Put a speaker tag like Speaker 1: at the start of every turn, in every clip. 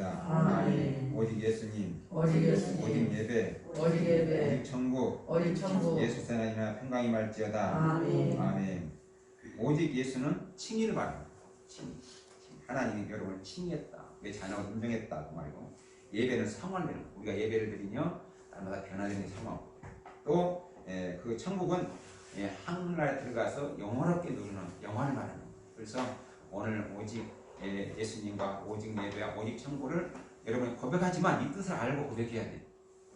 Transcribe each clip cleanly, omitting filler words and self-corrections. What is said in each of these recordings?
Speaker 1: 말지어다.
Speaker 2: 아멘.
Speaker 1: 오직 예수님,
Speaker 2: 오직 예수님,
Speaker 1: 오직 예배,
Speaker 2: 오직 예배,
Speaker 1: 오직 천국,
Speaker 2: 오직 천국.
Speaker 1: 예수 사랑이나 평강이 말지어다.
Speaker 2: 아멘.
Speaker 1: 아멘. 오직 예수는 칭의를 받는 칭의. 하나님이 여러분을 칭의했다. 내 자녀가 인정했다. 그 말이고, 예배는 상환되는 거. 우리가 예배를 드리며 날마다 변화되는 상황. 또 그 천국은 하늘나라에 들어가서 영원롭게 누리는 영원을 말하는 거. 그래서 오늘 오직 예수님과 오직 예배와 오직 천국을 여러분이 고백하지만 이 뜻을 알고 고백해야 돼.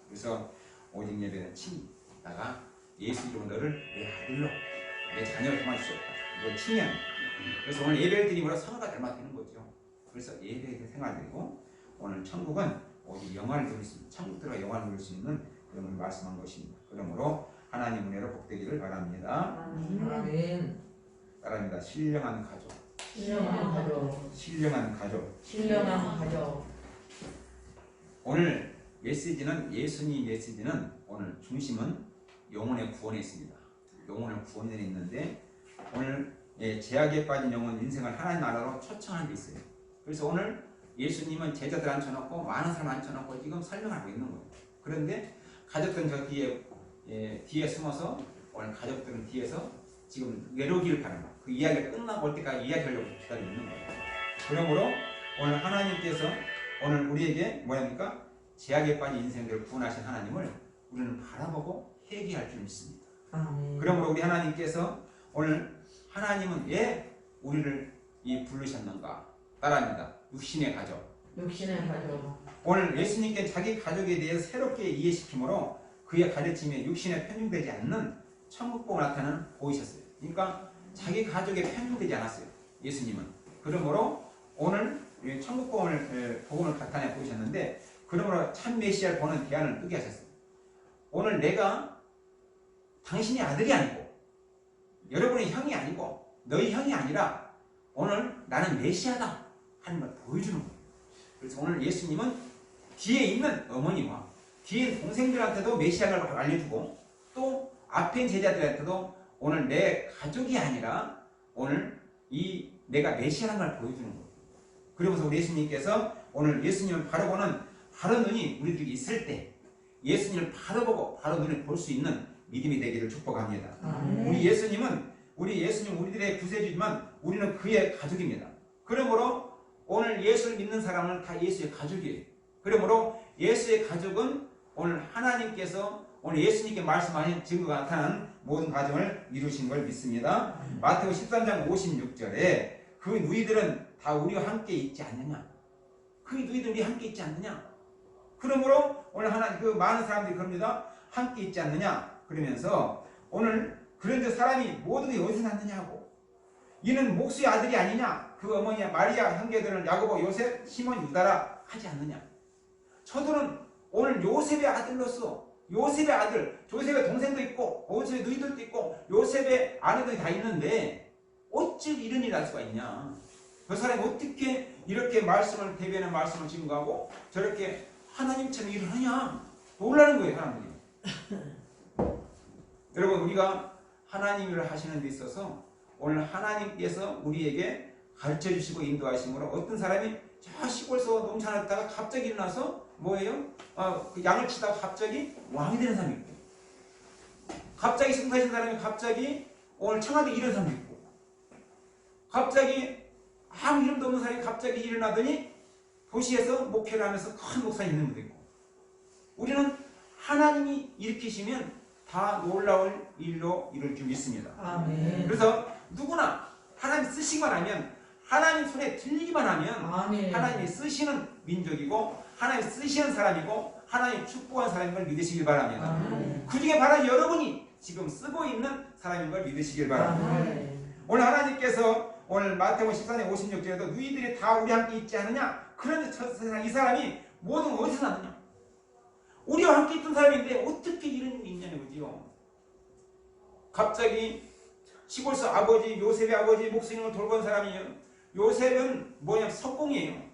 Speaker 1: 그래서 오직 예배는 칭의다가 예수 이름으로 너를 내 아들로 내 자녀를 통할 수 없다. 이걸 칭의하는 거예요. 그래서 오늘 예배를 드림으로 성화가 닮아되는 거죠. 그래서 예배의 생활들이고 오늘 천국은 오직 영화를 누릴 수 있는 천국 들어가 영화를 누릴 수 있는 그런 걸 말씀한 것입니다. 그러므로 하나님 은혜로 복되기를 바랍니다.
Speaker 2: 아멘.
Speaker 1: 따라합니다. 신령한 가족.
Speaker 2: 신령한 가족.
Speaker 1: 신령한 가족.
Speaker 2: 신령한 가족.
Speaker 1: 오늘 메시지는 예수님 메시지는 오늘 중심은 영혼의 구원에 있습니다. 영혼의 구원에 있는데 오늘 죄악에 빠진 영혼 인생을 하나님 나라로 초청하는 게 있어요. 그래서 오늘 예수님은 제자들 앉혀놓고 많은 사람 앉혀놓고 지금 설명하고 있는 거예요. 그런데 가족들은 저 뒤에 숨어서 오늘 가족들은 뒤에서 지금 내려오기를 바랍니다. 그 이야기가 끝나고 올 때까지 이야기하려고 기다리고 있는 거예요. 그러므로 오늘 하나님께서 오늘 우리에게 뭐랍니까? 죄악에 빠진 인생들을 구원하신 하나님을 우리는 바라보고 회개할 줄 믿습니다.
Speaker 2: 아멘.
Speaker 1: 그러므로 우리 하나님께서 오늘 하나님은 왜 우리를 부르셨는가? 따라합니다. 육신의 가족.
Speaker 2: 육신의 가족.
Speaker 1: 오늘 예수님께 자기 가족에 대해서 새롭게 이해시키므로 그의 가르침에 육신에 편중되지 않는 천국복을 나타나는 보이셨어요. 그러니까 자기 가족에 편중되지 않았어요. 예수님은. 그러므로 오늘 복음을 나타내 보이셨는데 그러므로 참 메시아를 보는 대안을 뜨게 하셨어요. 오늘 내가 당신이 아들이 아니고 여러분의 형이 아니고 너희 형이 아니라 오늘 나는 메시아다 하는 걸 보여주는 거예요. 그래서 오늘 예수님은 뒤에 있는 어머니와 뒤에 있는 동생들한테도 메시아를 알려주고 또 앞에 있는 제자들한테도 오늘 내 가족이 아니라 오늘 내가 메시아라는 걸 보여주는 거예요. 그러면서 우리 예수님께서 오늘 예수님을 바로 보는 바로 눈이 우리들에게 있을 때 예수님을 바로 보고 바로 눈을 볼 수 있는 믿음이 되기를 축복합니다. 우리 예수님 우리들의 구세주지만 우리는 그의 가족입니다. 그러므로 오늘 예수를 믿는 사람은 다 예수의 가족이에요. 그러므로 예수의 가족은 오늘 하나님께서 오늘 예수님께 말씀하신 증거가 나타나는 모든 과정을 이루신 걸 믿습니다. 마태복음 13장 56절에 그 누이들은 다 우리와 함께 있지 않느냐? 그 누이들이 우리 함께 있지 않느냐? 그러므로 오늘 그 많은 사람들이 그럽니다. 함께 있지 않느냐? 그러면서 오늘 그런데 사람이 모든 게 어디서 났느냐고. 이는 목수의 아들이 아니냐? 그 어머니야 마리아 형제들은 야고보, 요셉, 시몬, 유다라 하지 않느냐? 저들은 오늘 요셉의 아들로서 요셉의 아들, 요셉의 동생도 있고 요셉의 누이들도 있고 요셉의 아내들이 다 있는데 어찌 이런 일이 날 수가 있냐? 그 사람이 어떻게 이렇게 말씀을 대변하는 말씀을 증거하고 저렇게 하나님처럼 일을 하냐? 놀라는 거예요, 사람들이. 여러분, 우리가 하나님 일을 하시는 데 있어서 오늘 하나님께서 우리에게 가르쳐 주시고 인도하심으로 어떤 사람이 저 시골에서 농사를 했다가 갑자기 일어나서 뭐예요? 그 양을 치다가 갑자기 왕이 되는 사람이 있고, 갑자기 승사하신 사람이 갑자기 오늘 청와대 이런 사람도 있고, 갑자기 아무 이름도 없는 사람이 갑자기 일어나더니 도시에서 목회를 하면서 큰 목사님 있는 분도 있고, 우리는 하나님이 일으키시면 다 놀라울 일로 이룰 줄 믿습니다.
Speaker 2: 아멘.
Speaker 1: 그래서 누구나 하나님 쓰시기만 하면, 하나님 손에 들리기만 하면
Speaker 2: 아멘.
Speaker 1: 하나님이 쓰시는 민족이고 하나님 쓰시는 사람이고 하나님 축복한 사람인 걸 믿으시길 바랍니다.
Speaker 2: 아멘.
Speaker 1: 그 중에 바로 여러분이 지금 쓰고 있는 사람인 걸 믿으시길 바랍니다.
Speaker 2: 아멘.
Speaker 1: 오늘 하나님께서 오늘 마태복음 14장 56절에도 너희들이 다 우리 함께 있지 않느냐? 그런데 이 사람이 모든 어디서 났느냐? 우리와 함께 있던 사람인데 어떻게 이런 일이 있냐는 거지요. 갑자기 시골서 아버지, 요셉의 아버지 목수님을 돌본 사람이에요. 요셉은 뭐냐면 석공이에요.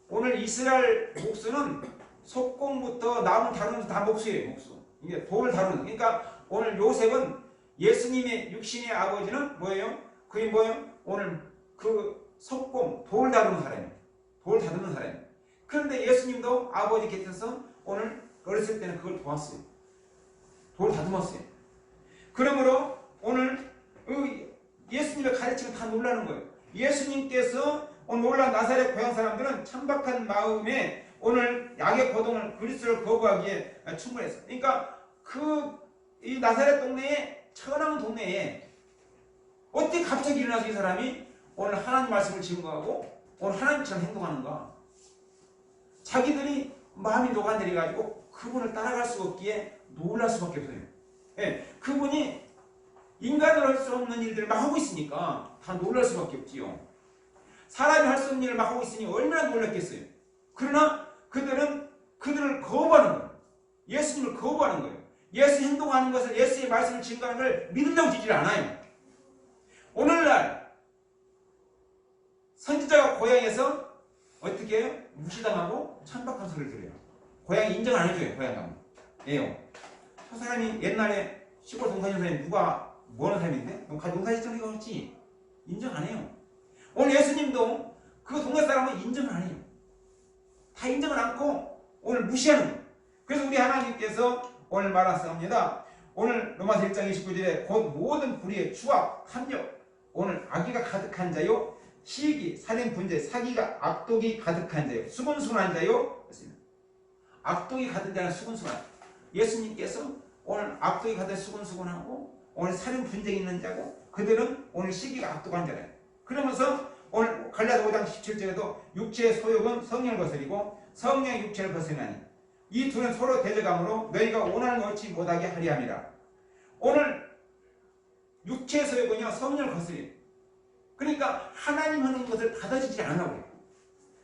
Speaker 1: 오늘 이스라엘 목수는 석공부터 나무 다루는 다 목수예요. 목수. 이게 돌을 다루는. 그러니까 오늘 요셉은 예수님의 육신의 아버지는 뭐예요? 그게 뭐예요? 오늘 그 석공, 돌 다루는 사람이에요. 돌 다루는 사람이에요. 그런데 예수님도 아버지 곁에서 오늘 어렸을 때는 그걸 도왔어요. 돌 다듬었어요. 그러므로 오늘 예수님의 가르침을 다 놀라는 거예요. 예수님께서 오늘 놀란 나사렛 고향 사람들은 천박한 마음에 오늘 약의 고동을 그리스도를 거부하기에 충분했어요. 그러니까 이 나사렛 동네에 천한 동네에 어떻게 갑자기 일어나서 이 사람이 오늘 하나님 말씀을 증거하고 오늘 하나님처럼 행동하는가? 자기들이 마음이 녹아내려가지고 그분을 따라갈 수 없기에 놀랄 수밖에 없어요. 예, 그분이 인간으로 할 수 없는 일들을 막 하고 있으니까 다 놀랄 수밖에 없지요. 사람이 할 수 없는 일을 막 하고 있으니 얼마나 놀랐겠어요. 그러나 그들을 거부하는 거예요. 예수님을 거부하는 거예요. 예수 행동하는 것을, 예수의 말씀을 증거하는 걸 믿으려고 지질 않아요. 오늘날 선지자가 고향에서 어떻게 해요? 무시당하고 천박한 소리를 들어요. 고향이 인정 안 해줘요. 고향 가면. 예요. 저 사람이 옛날에 시골 동사진 사람이 누가 뭐하는 사람인데? 농사짓던 리가 없지. 인정 안 해요. 오늘 예수님도 그 동네 사람은 인정을 안 해요. 다 인정을 않고 오늘 무시하는 거예요. 그래서 우리 하나님께서 오늘 말하셨습니다. 오늘 로마서 1장 29절에 곧 모든 불의의 추악, 탐욕, 오늘 악의가 가득한 자요, 시기, 살인, 분재, 사기가 악독이 가득한 자요, 수군수군한 자요. 악독이 가득한 자는 수군수군한. 예수님께서 오늘 악독이 가득한 수군수군하고 오늘 살인, 분쟁이 있는 자고 그들은 오늘 시기가 악독한 자래요. 그러면서 오늘 갈라디아 5장 17절에도 육체의 소욕은 성령을 거스리고 성령의 육체를 거스리나니 이 둘은 서로 대적함으로 너희가 원하는 것 얻지 못하게 하리 함이라. 오늘 육체의 소욕은요 성령을 거스려요. 그러니까 하나님 하는 것을 받아주지 않으라고 해요.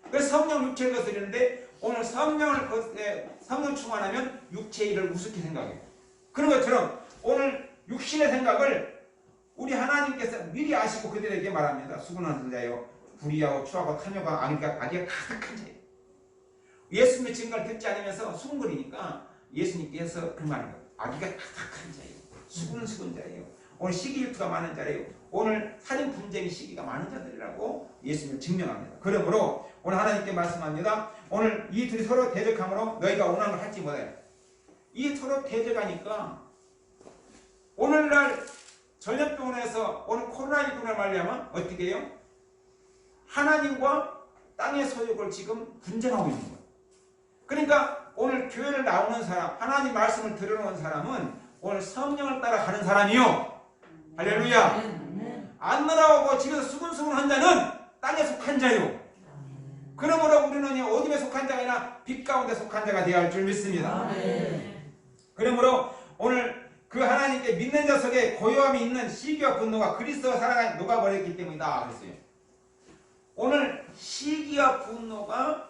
Speaker 1: 그래서 성령 육체를 거스리는데 오늘 성령 충만하면 육체의 일을 우습게 생각해요. 그런 것처럼 오늘 육신의 생각을 우리 하나님께서 미리 아시고 그들에게 말합니다. 수군하는 자요, 불의하고 추하고 탐욕하고 악의가 가득한 자예요. 예수님의 증거를 듣지 않으면서 수군거리니까 예수님께서 그 말을 해요. 악의가 가득한 자예요. 수군 자예요. 오늘 시기 질투가 많은 자예요. 오늘 살인 분쟁이 시기가 많은 자들이라고 예수님을 증명합니다. 그러므로 오늘 하나님께 말씀합니다. 오늘 이 둘이 서로 대적함으로 너희가 원하는 걸 할지 못해요. 이 서로 대적하니까 오늘날 전염병원에서 오늘 코로나19를 말하면 어떻게 해요? 하나님과 땅의 소욕을 지금 분쟁하고 있는 거예요. 그러니까 오늘 교회를 나오는 사람, 하나님 말씀을 들어오는 사람은 오늘 성령을 따라 가는 사람이요. 할렐루야. 안 나라오고 집에서 수군수군한 자는 땅에 속한 자요. 그러므로 우리는 어둠에 속한 자가 아니라 빛 가운데 속한 자가 되어야 할 줄 믿습니다. 그러므로 오늘 그 하나님께 믿는 자 속에 고요함이 있는 시기와 분노가 그리스도와 사랑에 녹아버렸기 때문이다 그랬어요. 오늘 시기와 분노가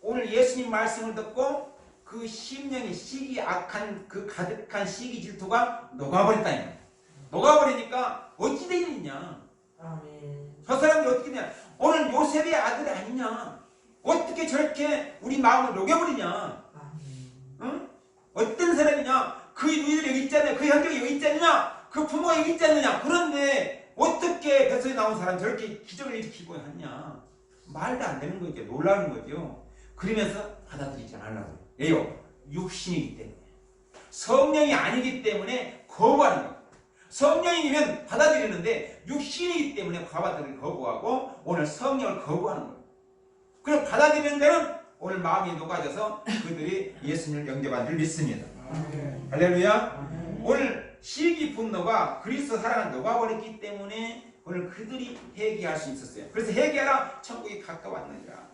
Speaker 1: 오늘 예수님 말씀을 듣고 그 심령이 시기 악한 그 가득한 시기 질투가 녹아버렸다니. 녹아버리니까 어찌 되느냐. 저 사람들이 어떻게 되냐. 오늘 요셉의 아들 아니냐. 어떻게 저렇게 우리 마음을 녹여버리냐. 응? 어떤 사람이냐. 그 누이들이 여기 있지 않냐. 그 형제가 여기 있지 않냐. 그 부모가 여기 있지 않느냐. 그런데 어떻게 뱃속에 나온 사람 저렇게 기적을 일으키고 하냐. 말도 안 되는 거죠. 놀라는 거죠. 그러면서 받아들이지 않으려고 해요. 육신이기 때문에. 성령이 아니기 때문에 거부하는 거예요. 성령이면 받아들이는데 육신이기 때문에 받아들이를 거부하고 오늘 성령을 거부하는 거예요. 그럼 받아들이는 데는 오늘 마음이 녹아져서 그들이 예수님을 영접한 줄 믿습니다. 할렐루야. 오늘 시기 분노가 그리스도 사랑을 녹아버렸기 때문에 오늘 그들이 회개할 수 있었어요. 그래서 회개하라 천국이 가까웠느니라.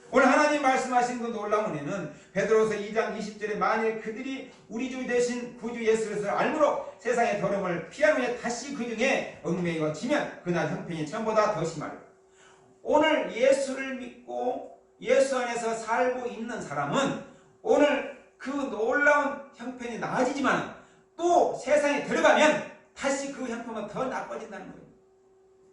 Speaker 1: 오늘 하나님 말씀하신 그 놀라운 은혜는 베드로서 2장 20절에 만일 그들이 우리 주 대신 구주 예수를 알므로 세상의 더러움을 피한 후에 다시 그 중에 얽매이지면 그날 형편이 전보다 더 심하리라. 오늘 예수를 믿고 예수 안에서 살고 있는 사람은 오늘 그 놀라운 형편이 나아지지만 또 세상에 들어가면 다시 그 형편은 더 나빠진다는 거예요.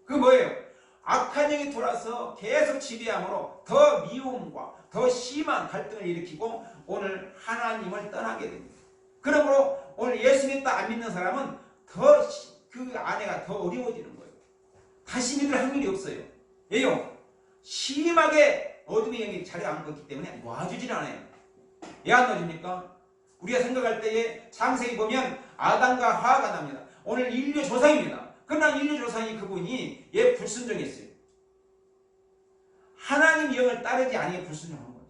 Speaker 1: 그 뭐예요? 악한 영이 돌아서 계속 지배함으로 더 미움과 더 심한 갈등을 일으키고 오늘 하나님을 떠나게 됩니다. 그러므로 오늘 예수 믿다 안 믿는 사람은 더 그 안에가 더 어려워지는 거예요. 다시 믿을 확률이 없어요. 왜요? 심하게 어둠의 영이 자리를 안 먹기 때문에 놔주질 않아요. 왜 안 놔줍니까? 우리가 생각할 때에 창세기 보면 아담과 하와가 납니다. 오늘 인류 조상입니다. 그러나 인류 조상이 그분이 얘 불순종했어요. 하나님 영을 따르지 않으니까 불순종한 거죠.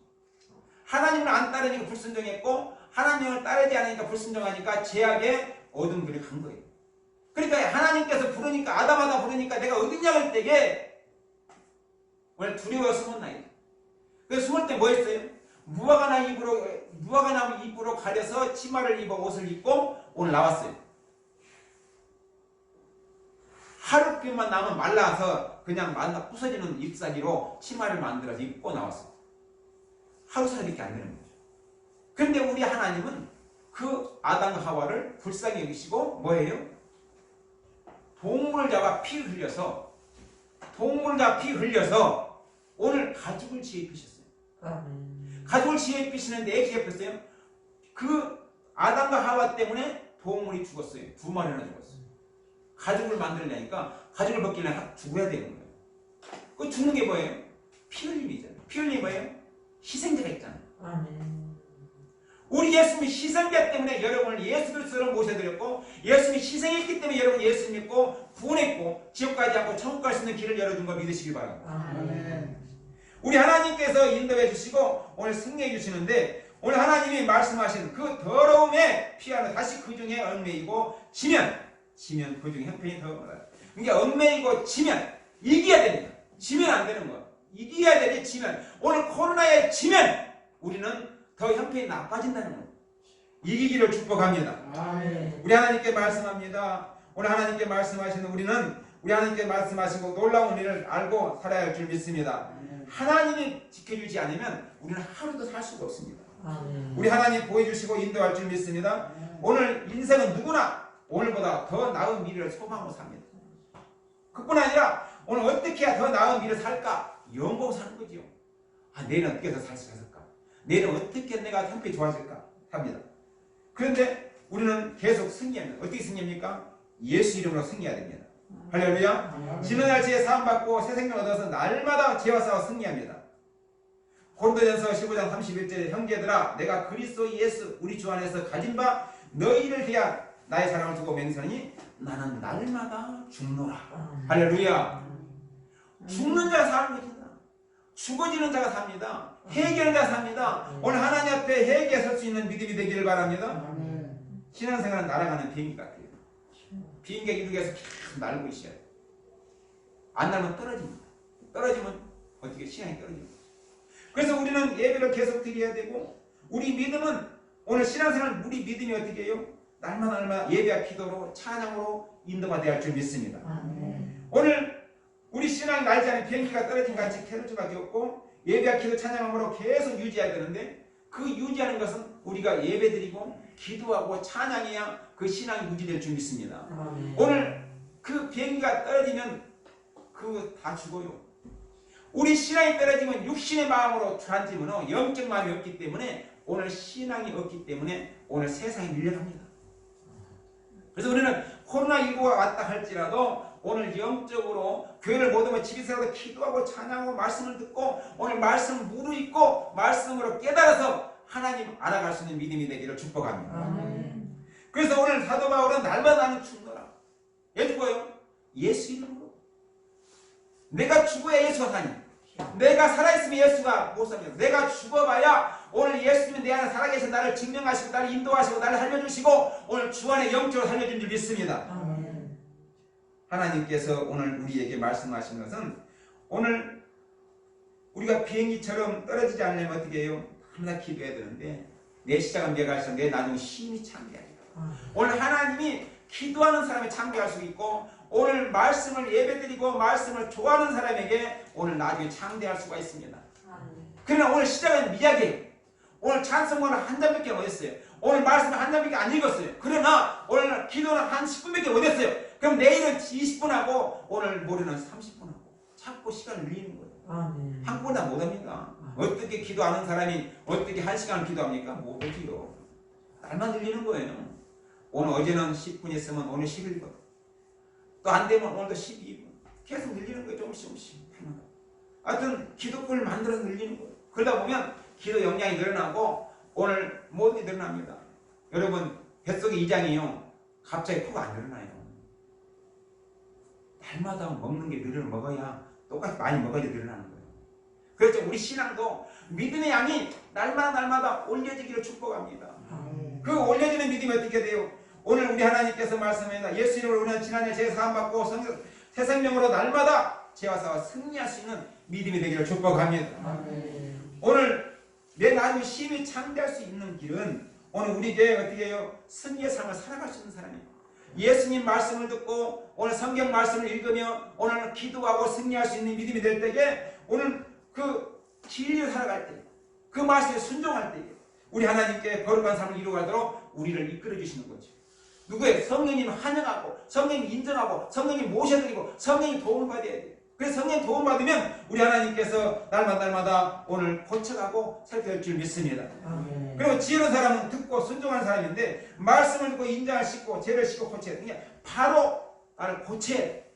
Speaker 1: 하나님을 안 따르니까 불순종했고 하나님 영을 따르지 않으니까 불순종하니까 죄악의 어둠 길을 간 거예요. 그러니까 하나님께서 부르니까 아담하다 부르니까 내가 어디냐 할 때에 오늘 두려워 숨었나요? 그래서 숨을 때 뭐 했어요? 무화과나무 잎으로 가려서 치마를 입어 옷을 입고 오늘 나왔어요. 하룻빛만 나면 말라서 그냥 부서지는 잎사귀로 치마를 만들어서 입고 나왔어요. 하루살이밖에 안 되는 거죠. 그런데 우리 하나님은 그 아담과 하와를 불쌍히 여기시고 뭐예요? 동물을 잡아 피 흘려서 오늘 가죽을 지어 입히셨어요. 가죽을 지어 입히시는데 왜 지어 입혔어요? 그 아담과 하와 때문에 동물이 죽었어요. 2마리나 죽었어요. 가죽을 만들려니까 가죽을 벗기려면 죽어야 되는 거예요. 그 죽는 게 뭐예요? 피 흘림이잖아요. 피 흘림이 뭐예요? 희생자가 있잖아요. 우리 예수님이 희생자 때문에 여러분을 예수 그리스도로 모셔드렸고 예수님이 희생했기 때문에 여러분 예수 믿고 구원했고 지옥 가지 않고 천국 갈 수 있는 길을 열어준 거 믿으시길 바랍니다. 우리 하나님께서 인도해 주시고 오늘 승리해 주시는데 오늘 하나님이 말씀하신 그 더러움에 피하는 다시 그 중에 얽매이고 지면 그 중에 형편이 더 많아요. 그러니까 얽매이고 지면 이겨야 됩니다. 지면 안 되는 거. 이겨야 되지 지면. 오늘 코로나에 지면 우리는 더 형편이 나빠진다는 거예요. 이기기를 축복합니다. 우리 하나님께 말씀합니다. 오늘 하나님께 말씀하시는 우리는 우리 하나님께 말씀하시고 놀라운 일을 알고 살아야 할 줄 믿습니다. 하나님이 지켜주지 않으면 우리는 하루도 살 수가 없습니다. 우리 하나님 보여주시고 인도할 줄 믿습니다. 오늘 인생은 누구나 오늘보다 더 나은 미래를 소망하고 삽니다. 그뿐 아니라 오늘 어떻게 해야 더 나은 미래를 살까? 연구하고 사는 거지요. 내일은 어떻게 해서 살 수 있을까? 내일은 어떻게 내가 형편이 좋아질까? 합니다. 그런데 우리는 계속 승리합니다. 어떻게 승리합니까? 예수 이름으로 승리해야 됩니다. 할렐루야. 지는 날씨에 사함받고 새 생명 얻어서 날마다 죄와 싸워 승리합니다. 고린도전서 15장 31절에 형제들아 내가 그리스도 예수 우리 주 안에서 가진 바 너희를 위한 나의 사랑을 두고 맹세하니 나는 날마다 죽노라. 할렐루야. 죽는 자가 사는 것이다. 죽어지는 자가 삽니다. 회개하는 자가 삽니다. 오늘 하나님 앞에 회개에 설 수 있는 믿음이 되기를 바랍니다. 신앙생활은 날아가는 비행기 같아요. 비행기가 이륙해서 계속 날고 있어야 돼요. 안 날면 떨어집니다. 떨어지면 어떻게 신앙이 떨어집니다. 그래서 우리는 예배를 계속 드려야 되고 우리 믿음은 오늘 신앙생활 우리 믿음이 어떻게 해요? 날마다 예배와 기도로 찬양으로 인도받아야 할 줄 믿습니다. 오늘 우리 신앙이 날지 않은 비행기가 떨어진 같이 캐럴 수밖에 없고 예배와 기도 찬양함으로 계속 유지해야 되는데 그 유지하는 것은 우리가 예배드리고 기도하고 찬양해야 그 신앙이 유지될 줄 믿습니다. 오늘 그 비행기가 떨어지면 그 다 죽어요. 우리 신앙이 떨어지면 육신의 마음으로 주안지면 영적 마음이 없기 때문에 오늘 신앙이 없기 때문에 오늘 세상에 밀려갑니다. 그래서 우리는 코로나19가 왔다 할지라도 오늘 영적으로 교회를 못 오면 집에서라도 기도하고 찬양하고 말씀을 듣고 오늘 말씀을 무르익고 말씀으로 깨달아서 하나님 알아갈 수 있는 믿음이 되기를 축복합니다. 그래서 오늘 사도 바울은 날마다 나는 죽노라. 왜 죽어요? 예수 이름으로. 내가 죽어야 예수가 사니. 내가 살아있으면 예수가 못 삽니다. 내가 죽어봐야 오늘 예수님이 내 안에 살아계셔서 나를 증명하시고 나를 인도하시고 나를 살려주시고 오늘 주 안에 영적으로 살려준 줄 믿습니다. 하나님께서 오늘 우리에게 말씀하신 것은 오늘 우리가 비행기처럼 떨어지지 않으려면 어떻게 해요? 항상 기도해야 되는데 내 시작은 멸할지라도 내 나중은 힘이 창대하리라. 오늘 하나님이 기도하는 사람이 창대할 수 있고 오늘 말씀을 예배드리고 말씀을 좋아하는 사람에게 오늘 나중에 창대할 수가 있습니다. 그러나 오늘 시작은 미약해요. 오늘 찬송가는 한 잔밖에 못했어요. 오늘 말씀은 한 잔밖에 안 읽었어요. 그러나 오늘 기도는 한 10분밖에 못했어요. 그럼 내일은 20분 하고 오늘 모레는 30분 하고 자꾸 시간을 늘리는 거예요. 한 번 다 못합니다. 어떻게 기도하는 사람이 어떻게 한 시간을 기도합니까? 못하지요. 날만 늘리는 거예요. 오늘 어제는 10분 했으면 오늘 11분 또 안 되면 오늘도 12분 계속 늘리는 거예요. 조금씩 하여튼 기도권을 만들어서 늘리는 거예요. 그러다 보면 기도 역량이 늘어나고 오늘 모든 게 늘어납니다. 여러분 뱃속의 이장이요 갑자기 코가 안 늘어나요. 날마다 먹는 게 먹어야 똑같이 많이 먹어야 늘어나는 거예요. 그래서 우리 신앙도 믿음의 양이 날마다 올려지기를 축복합니다. 그 올려지는 믿음이 어떻게 돼요? 오늘 우리 하나님께서 말씀합니다. 예수 이름으로 우리는 지난해 죄 사함받고 새 생명으로 날마다 죄와 싸워 승리할 수 있는 믿음이 되기를 축복합니다. 오늘 내 나름의 힘이 창대할 수 있는 길은 오늘 우리 교회 어떻게 해요? 승리의 삶을 살아갈 수 있는 사람이에요. 예수님 말씀을 듣고 오늘 성경 말씀을 읽으며 오늘 기도하고 승리할 수 있는 믿음이 될 때에 오늘 그 진리를 살아갈 때 그 말씀에 순종할 때에 우리 하나님께 거룩한 삶을 이루어가도록 우리를 이끌어 주시는 거죠. 누구의 성령님 환영하고 성령님 인정하고 성령님 모셔드리고 성령님 도움을 받아야 돼요. 그래서 성령 도움 받으면 우리 하나님께서 날마다 오늘 고쳐가고 살펴줄 줄 믿습니다.
Speaker 2: 아멘.
Speaker 1: 그리고 지혜로운 사람은 듣고 순종하는 사람인데 말씀을 듣고 인정을 씻고 죄를 씻고 고쳐야 돼. 그냥 바로 나를 고쳐야 돼.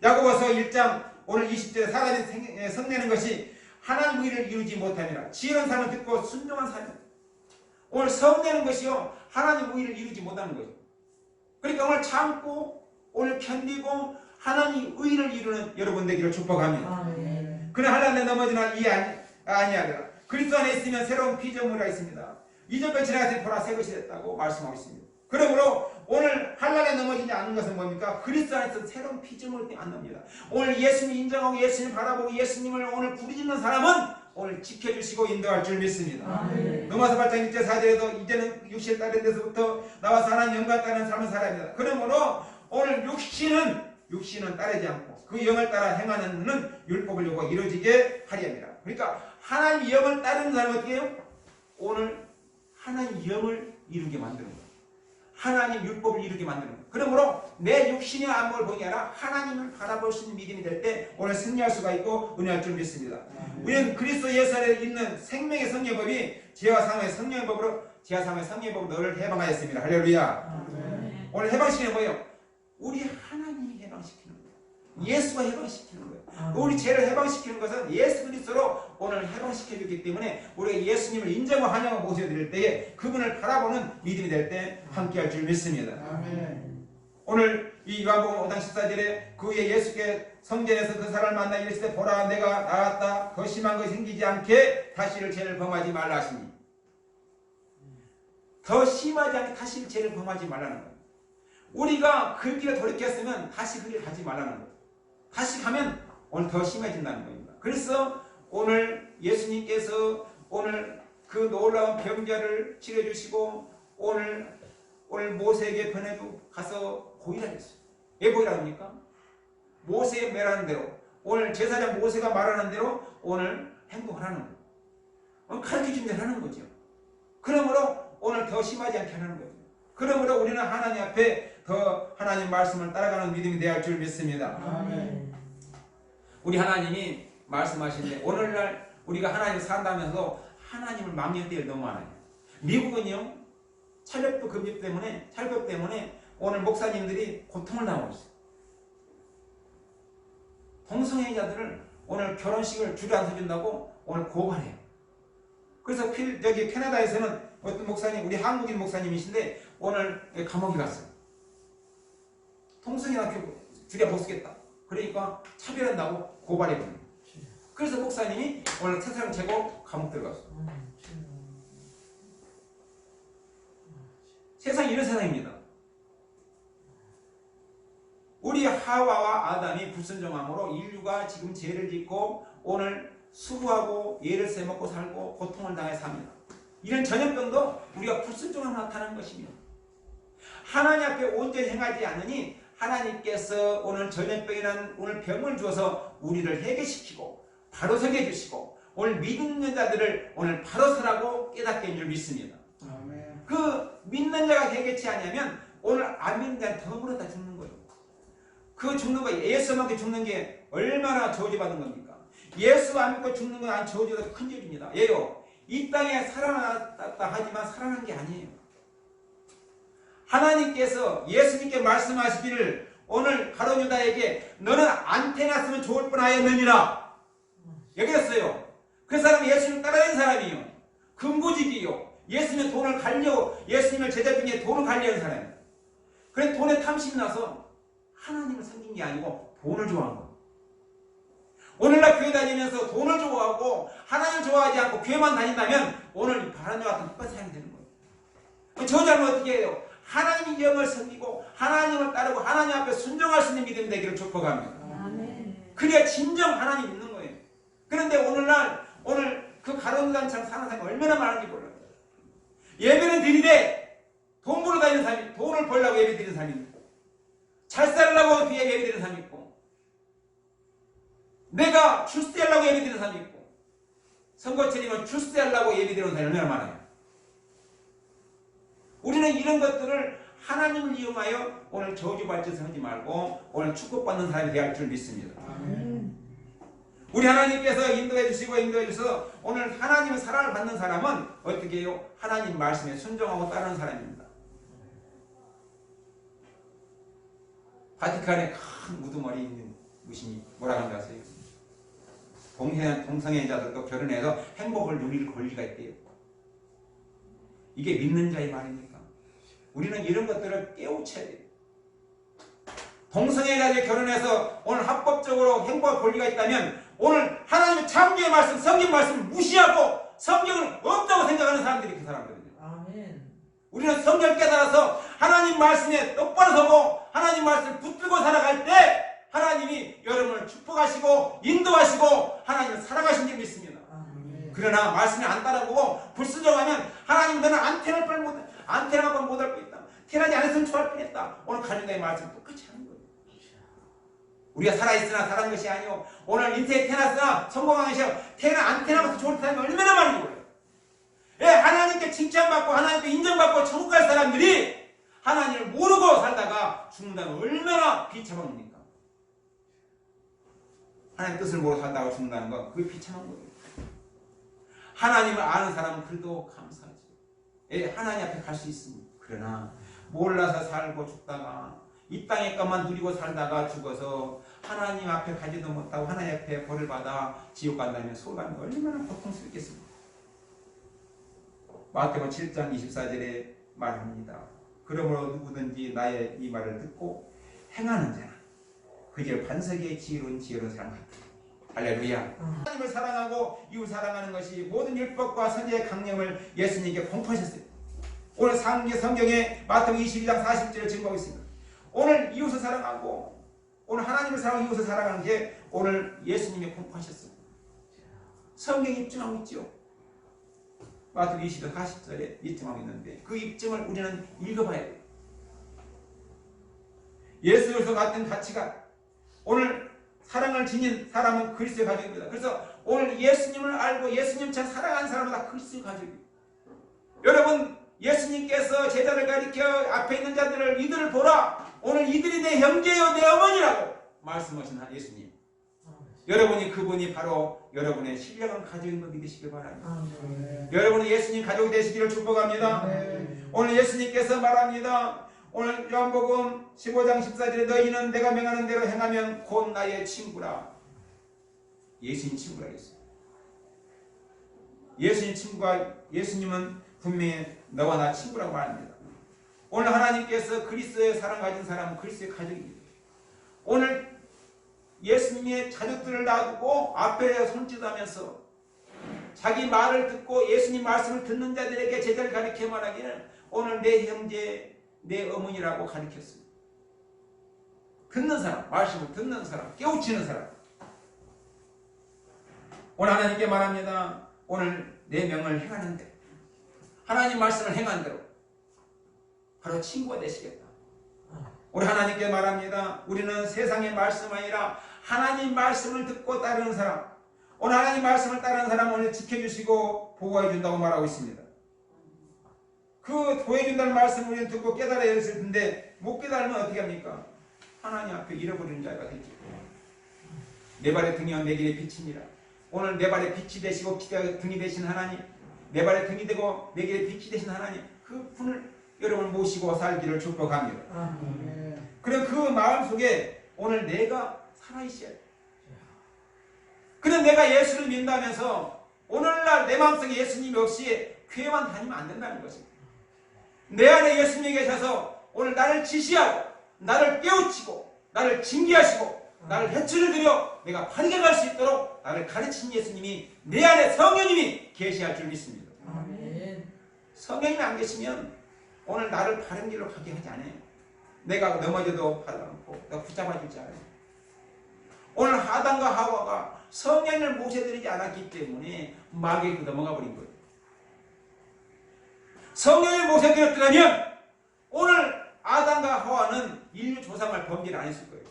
Speaker 1: 야고보서 1장 오늘 20절에 사람이 성내는 것이 하나님 의를 이루지 못함이라. 지혜로운 사람은 듣고 순종한 사람입니다. 오늘 성내는 것이요 하나님 의를 이루지 못하는 거죠. 그러니까 오늘 참고 오늘 견디고 하나님 의를 이루는 여러분 되기를 축복합니다. 그는 하나님에 넘어지나 이 아니하리라. 그리스도 안에 있으면 새로운 피조물이 있습니다. 이전과 지나가신 보라 새 것이 됐다고 말씀하고 있습니다. 그러므로 오늘 한란에 넘어지지 않는 것은 뭡니까? 그리스도 안에서 새로운 피조물이 안 납니다. 오늘 예수님 인정하고 예수님 바라보고 예수님을 오늘 부르짖는 사람은 오늘 지켜주시고 인도할 줄 믿습니다. 로마서 8장 1절 4절에도 이제는 육신을 따른 데서부터 나와서 하나님 영광 따르는 삶을 살아야 합니다. 그러므로 오늘 육신은 따르지 않고 그 영을 따라 행하는 율법을 요구 이루어지게 하리 합니다. 그러니까 하나님 영을 따르는 사람은 어떻게 해요? 오늘 하나님 영을 이루게 만드는 거예요. 하나님 율법을 이루게 만드는 거예요. 그러므로 내 육신의 안목을 보는 게 아니라 하나님을 바라볼 수 있는 믿음이 될 때 오늘 승리할 수가 있고 은혜할 줄 믿습니다. 우리는 그리스도 예수 안에 있는 생명의 성령법이 죄와 사망의 성령의 법으로 너를 해방하였습니다. 할렐루야. 오늘 해방시키는 뭐예요? 우리 하나님이 해방시키는 거예요. 예수가 해방시키는 거예요. 우리 죄를 해방시키는 것은 예수 그리스도로 오늘 해방시켜주기 때문에 우리가 예수님을 인정하고 환영하고 모셔드릴 때에 그분을 바라보는 믿음이 될 때 함께할 줄 믿습니다. 아멘. 오늘 이 요한복음 5장 14절에 그 후에 예수께 성전에서 그 사람을 만나 이르실 때 보라 내가 나왔다 더 심한 것이 생기지 않게 다시를 죄를 범하지 말라 하시니 더 심하지 않게 다시 죄를 범하지 말라는 거예요. 우리가 그 길을 돌이켰으면 다시 그 길을 가지 말라는 거예요. 다시 가면 오늘 더 심해진다는 겁니다. 그래서 오늘 예수님께서 오늘 그 놀라운 병자를 치료해주시고 오늘 모세에게 보내고 가서 보이라 했어요. 왜 보이라 합니까? 모세의 말하는 대로 오늘 제사장 모세가 말하는 대로 오늘 행동을 하는 거예요. 오늘 가르쳐준 대로 하는 거죠. 그러므로 오늘 더 심하지 않게 하는 거죠. 그러므로 우리는 하나님 앞에 더 하나님 말씀을 따라가는 믿음이 되어야 할 줄 믿습니다. 아멘. 우리 하나님이 말씀하시는데 오늘날 우리가 하나님을 산다면서 하나님을 막는 때가 너무 많아요. 미국은요 찰벽 때문에 오늘 목사님들이 고통을 당하고 있어요. 동성애자들을 오늘 결혼식을 줄여 안 서준다고 오늘 고발해요. 그래서 저기 캐나다에서는 어떤 목사님, 우리 한국인 목사님이신데 오늘 감옥에 갔어요. 동성애나 줄여 못 쓰겠다. 그러니까 차별한다고 고발해버려요. 그래서 목사님이 오늘 세상 재고 감옥 들어갔어요. 세상이 이런 세상입니다. 우리 하와와 아담이 불순종함으로 인류가 지금 죄를 짓고 오늘 수고하고 예를 써먹고 살고 고통을 당해 삽니다. 이런 전염병도 우리가 불순종함으로 나타나는 것이며 하나님 앞에 온전히 행하지 않으니 하나님께서 오늘 전염병이라는 오늘 병을 주어서 우리를 해결시키고 바로 서게 해주시고 오늘 믿는 자들을 오늘 바로 서라고 깨닫게 한 줄 믿습니다. 아멘. 그 믿는 자가 해결치 않으면 오늘 안 믿는 자는 덤으로 다 죽는 거예요. 그 죽는 거 예수만큼 죽는 게 얼마나 저주받은 겁니까? 예수 안 믿고 죽는 건 안 저주가 큰 죄입니다. 예요. 이 땅에 살아났다 하지만 살아난 게 아니에요. 하나님께서 예수님께 말씀하시기를 오늘 가룟 유다에게 너는 안 태어났으면 좋을 뻔하였느니라. 여기였어요. 그 사람이 예수님을 따라다니는 사람이에요. 금고직이요. 예수님의 돈을 갈려, 예수님을 제자 중에 돈을 갈려는 사람이에요. 그래 돈에 탐심이 나서 하나님을 섬긴 게 아니고 돈을 좋아한 거예요. 오늘날 교회 다니면서 돈을 좋아하고 하나님을 좋아하지 않고 교회만 다닌다면 오늘 바람과 같은 똑같은 삶이 되는 거예요. 저 자는 어떻게 해요? 하나님의 영을 섬기고 하나님을 따르고 하나님 앞에 순종할 수 있는 믿음이 되기를 축복합니다. 그래야 진정 하나님 믿는 거예요. 그런데 오늘 그 가론단처럼 사는 사람이 얼마나 많은지 몰라요. 예배는 드리되 돈 벌어 다니는 사람이 돈을 벌려고 예배 드리는 사람이 있고 잘 살려고 뒤에 예배 드리는 사람이 있고 내가 출세하려고 예배 드리는 사람이 있고 선거철이면 출세하려고 예배 드리는 사람이 얼마나 많아요. 우리는 이런 것들을 하나님을 이용하여 오늘 저주받짓을 하지 말고 오늘 축복받는 사람이 되어야 할 줄 믿습니다. 우리 하나님께서 인도해 주셔서 오늘 하나님의 사랑을 받는 사람은 어떻게 해요? 하나님 말씀에 순종하고 따르는 사람입니다. 바티칸에 큰 우두머리 있는 무신이 뭐라고 하는지 아세요? 동성애자들도 결혼해서 행복을 누릴 권리가 있대요. 이게 믿는 자의 말입니까? 우리는 이런 것들을 깨우쳐야 돼요. 동성애자들이 결혼해서 오늘 합법적으로 행복할 권리가 있다면 오늘 하나님의 창조의 말씀, 성경 말씀을 무시하고 성경을 없다고 생각하는 사람들이 그 사람들이에요.
Speaker 2: 아멘.
Speaker 1: 우리는 성경을 깨달아서 하나님 말씀에 똑바로 서고 하나님 말씀을 붙들고 살아갈 때 하나님이 여러분을 축복하시고 인도하시고 하나님을 사랑하신 줄 믿습니다. 그러나 말씀이 안 따라보고 불순종하면 하나님 너는 안테나가 못 할 거 있다. 태어나지 않았으면 좋아할 뻔했다. 오늘 가정의 말씀 똑같이 하는 거예요. 우리가 살아있으나 살아는 것이 아니오. 오늘 인생에 태어났으나 성공한 것이 아니오. 안 태어나서 좋을 사람이 얼마나 많은지 몰라요. 예, 하나님께 칭찬받고 하나님께 인정받고 천국 갈 사람들이 하나님을 모르고 살다가 죽는다면 얼마나 비참합니까? 하나님 뜻을 모르고 살다가 죽는다는 건 그게 비참한 거예요. 하나님을 아는 사람은 그래도 감사하지. 예, 하나님 앞에 갈 수 있습니다. 그러나 몰라서 살고 죽다가 이 땅의 것만 누리고 살다가 죽어서 하나님 앞에 가지도 못하고 하나님 앞에 벌을 받아 지옥 간다면 소감이 얼마나 고통스럽겠습니까? 마태복음 7장 24절에 말합니다. 그러므로 누구든지 나의 이 말을 듣고 행하는 자는 그저 반석의 지혜로운 사람 같다. 할렐루야. 하나님을 사랑하고 이웃 사랑하는 것이 모든 율법과 선지의 강령을 예수님께 공포하셨어요. 오늘 성경에 마태복음 22장 40절을 증거하고 있습니다. 오늘 이웃을 사랑하고 오늘 하나님을 사랑하고 이웃을 사랑하는 게 오늘 예수님이 공포하셨어요. 성경이 입증하고 있죠. 마태복음 22장 40절에 입증하고 있는데 그 입증을 우리는 읽어봐야 돼요. 예수로서 같은 가치가 오늘 사랑을 지닌 사람은 그리스도의 가족입니다. 그래서 오늘 예수님을 알고 예수님처럼 사랑하는 사람은 다 그리스도의 가족이에요. 여러분 예수님께서 제자를 가리켜 앞에 있는 자들을 이들을 보라. 오늘 이들이 내 형제요 내 어머니라고 말씀하신 예수님. 여러분이 그분이 바로 여러분의 신령한 가족인 거 믿으시길 바랍니다. 여러분이 예수님 가족이 되시기를 축복합니다. 오늘 예수님께서 말합니다. 오늘 요한복음 15장 14절에 너희는 내가 명하는 대로 행하면 곧 나의 친구라. 예수님 친구라 했어요. 예수님은 분명히 너와 나 친구라고 말합니다. 오늘 하나님께서 그리스도의 사랑 가진 사람은 그리스도의 가족입니다. 오늘 예수님의 자녀들을 놔두고 앞에 손짓하면서 자기 말을 듣고 예수님 말씀을 듣는 자들에게 제자를 가리켜 말하기를 오늘 내 형제 내 어머니라고 가르쳤어요. 듣는 사람, 말씀을 듣는 사람, 깨우치는 사람. 오늘 하나님께 말합니다. 오늘 내 명을 행하는 대로 하나님 말씀을 행한 대로 바로 친구가 되시겠다. 우리 하나님께 말합니다. 우리는 세상의 말씀 아니라 하나님 말씀을 듣고 따르는 사람. 오늘 하나님 말씀을 따르는 사람은 오늘 지켜주시고 보호해 준다고 말하고 있습니다. 그 보여준다는 말씀을 우리는 듣고 깨달아야 했을 텐데 못 깨달으면 어떻게 합니까? 하나님 앞에 잃어버리는 자가 되죠. 내 발의 등이여 내 길의 빛이니라. 오늘 내 발의 빛이 되시고 등이 되신 하나님, 내 발의 등이 되고 내 길의 빛이 되신 하나님, 그 분을 여러분 모시고 살기를 축복합니다. 그리고 그 마음 속에 오늘 내가 살아있어야 돼. 그런데 내가 예수를 믿는다면서 오늘날 내 마음속에 예수님이 없이 교회만 다니면 안 된다는 것입니다. 내 안에 예수님이 계셔서 오늘 나를 지시하고 나를 깨우치고 나를 징계하시고 나를 해초를 드려 내가 바르게 갈 수 있도록 나를 가르친 예수님이 내 안에 성령님이 계시할 줄 믿습니다.
Speaker 2: 아멘.
Speaker 1: 성령님이 안 계시면 오늘 나를 바른 길로 가게 하지 않아요. 내가 넘어져도 받아놓고 내가 붙잡아주지 않아요. 오늘 아담과 하와가 성령을 모셔드리지 않았기 때문에 마귀에게 넘어가 버린 거예요. 성령을 모셔드렸더라면 오늘 아담과 하와는 인류 조상을 범죄를 안 했을 거예요.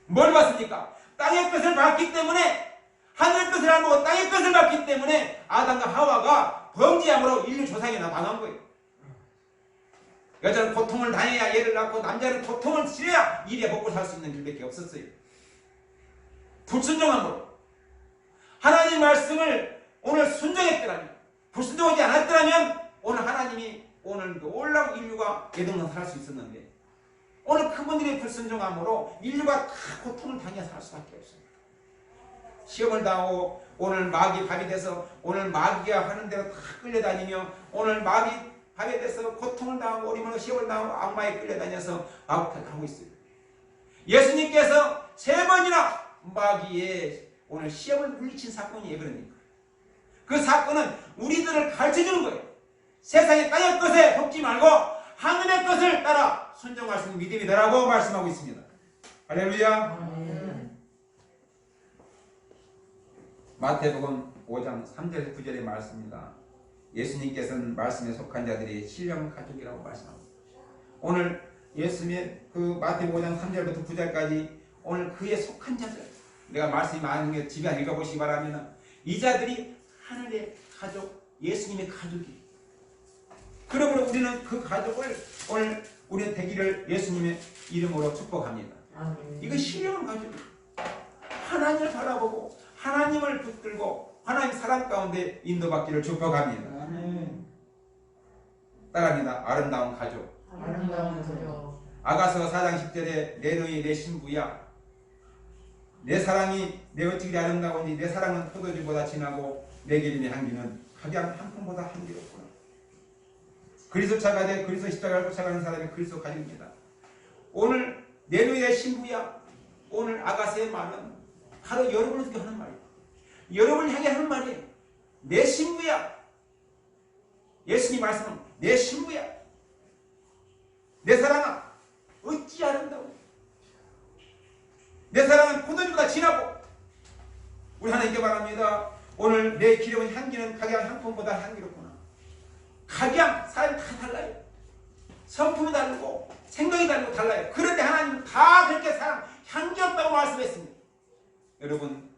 Speaker 1: 뭘 봤습니까? 땅의 것을 봤기 때문에, 하늘의 것을 안 보고 땅의 것을 봤기 때문에 아담과 하와가 범죄함으로 인류 조상이 망한 거예요. 여자는 고통을 당해야 얘를 낳고 남자는 고통을 치러야 일에 먹고 살 수 있는 길밖에 없었어요. 불순종함으로 하나님 말씀을 오늘 순종했더라면, 불순종하지 않았더라면 오늘 하나님이 오늘 놀라운 인류가 예동상 살 수 있었는데 오늘 그분들의 불순종함으로 인류가 다 고통을 당해 살 수밖에 없어요. 시험을 당하고 오늘 마귀 밥이 돼서 오늘 마귀가 하는 대로 다 끌려다니며 오늘 마귀 밥이 돼서 고통을 당하고 어림없는 시험을 당하고 악마에 끌려다녀서 마구타고 있어요. 예수님께서 3번이나 마귀의 오늘 시험을 물리친 사건이 왜 그럽니까? 그 사건은 우리들을 가르쳐주는 거예요. 세상의 땅의 것에 속지 말고 하늘의 것을 따라 순종할 수 있는 믿음이다라고 말씀하고 있습니다. 할렐루야.
Speaker 2: 아멘.
Speaker 1: 마태복음 5장 3절 9절의 말씀입니다. 예수님께서는 말씀에 속한 자들이 신령 가족이라고 말씀합니다. 오늘 예수님의 그 마태복음 5장 3절부터 9절까지 오늘 그에 속한 자들, 내가 말씀이 많은 게 집에 읽어보시기 바랍니다. 이 자들이 하늘의 가족, 예수님의 가족이. 그러므로 우리는 그 가족을 오늘 우리는 되기를 예수님의 이름으로 축복합니다.
Speaker 2: 아멘.
Speaker 1: 이거 신령한 가족이에요. 하나님을 바라보고 하나님을 붙들고 하나님 사랑 가운데 인도받기를 축복합니다.
Speaker 2: 아멘.
Speaker 1: 따라합니다. 아름다운 가족.
Speaker 2: 아름다운 가족.
Speaker 1: 아가서 4장 10절에 내 너희 내 신부야, 내 사랑이 내 어찌 아름다우니 내 사랑은 포도주보다 진하고 내 기름의 향기는 각양 향품보다 향기롭구나. 그리스도 차가되 그리스도 십자가를 쫓아가는 사람이 그리스도 가족입니다. 오늘 내 너희 내 신부야, 오늘 아가서의 말은 바로 여러분을 위해 하는 말이에요. 여러분을 향해 하는 말이에요. 내 신부야. 예수님 말씀은 내 신부야. 내 사랑아 어찌 아름다워. 내 사랑은 포도주보다 진하고. 우리 하나님께 바랍니다. 오늘 내 기름은 향기는 각양 향품보다 향기롭구나. 각양 사람이 다 달라요. 성품이 다르고 생각이 다르고 달라요. 그런데 하나님은 다 그렇게 사랑 향기 없다고 말씀했습니다. 여러분